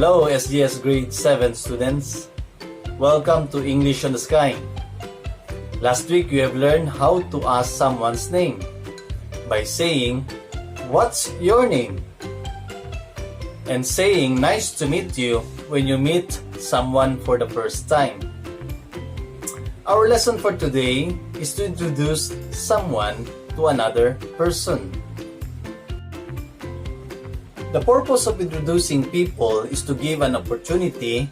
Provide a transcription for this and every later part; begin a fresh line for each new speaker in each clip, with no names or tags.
Hello SGS Grade 7 students. Welcome to English on the Sky. Last week you have learned how to ask someone's name by saying, "What's your name?" and saying "Nice to meet you" when you meet someone for the first time. Our lesson for today is to introduce someone to another person. The purpose of introducing people is to give an opportunity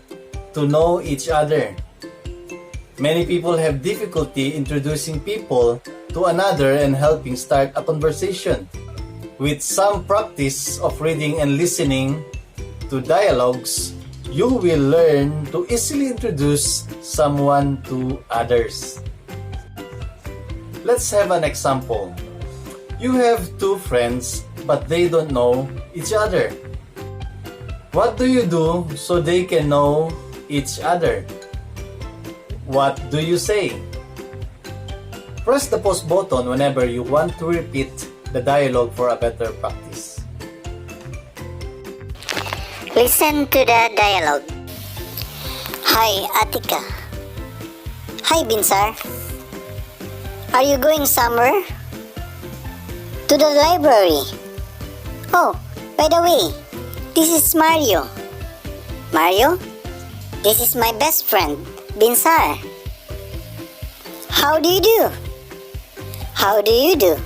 to know each other. Many people have difficulty introducing people to another and helping start a conversation. With some practice of reading and listening to dialogues, you will learn to easily introduce someone to others. Let's have an example. You have two friends but they don't know each other. What do you do so they can know each other? What do you say? Press the pause button whenever you want to repeat the dialogue for a better practice.
Listen to the dialogue. Hi, Atika. Hi, Binsar. Are you going somewhere? To the library. Oh, by the way, this is Mario. Mario, this is my best friend, Binsar. How do you do? How do you do?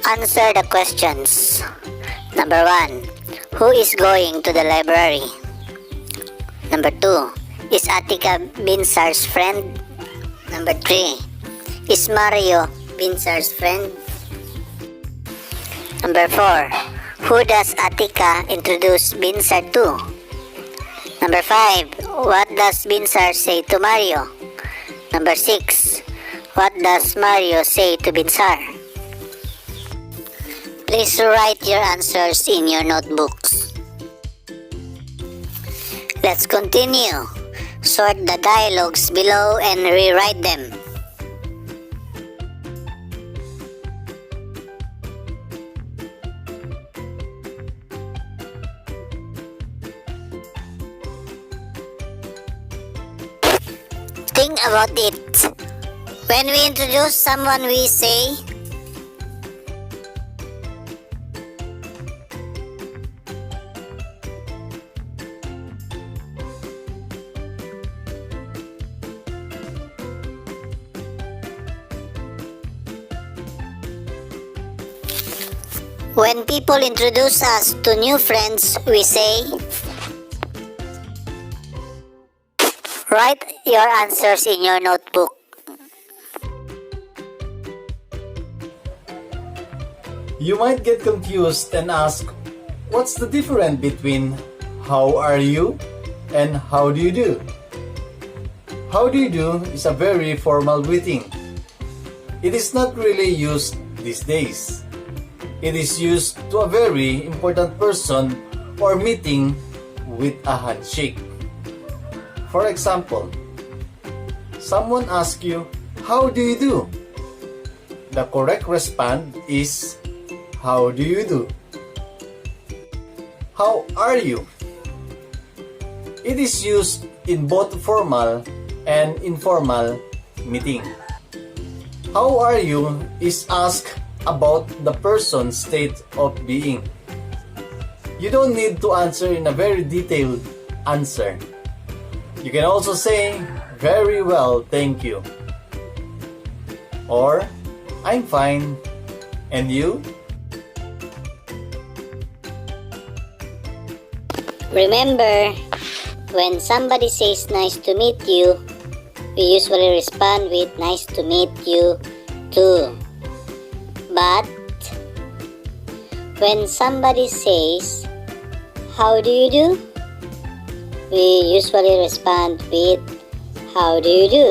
Answer the questions. Number 1. Who is going to the library? Number 2. Is Atika Binsar's friend? Number 3. Is Mario Binsar's friend? Number 4. Who does Atika introduce Binsar to? Number 5. What does Binsar say to Mario? Number 6. What does Mario say to Binsar? Please write your answers in your notebooks. Let's continue. Sort the dialogues below and rewrite them. Think about it. When we introduce someone, we say, when people introduce us to new friends, we say, write your answers in your notebook.
You might get confused and ask, what's the difference between "how are you" and "how do you do"? "How do you do" is a very formal greeting. It is not really used these days. It is used to a very important person or meeting with a handshake. For example, someone asks you, "How do you do?" The correct response is, "How do you do?" "How are you?" It is used in both formal and informal meeting. "How are you" is asked about the person's state of being. You don't need to answer in a very detailed answer. You can also say, "Very well, thank you." Or, "I'm fine. And you?"
Remember, when somebody says nice to meet you, we usually respond with nice to meet you too. But when somebody says, "How do you do?" we usually respond with "How do you do?"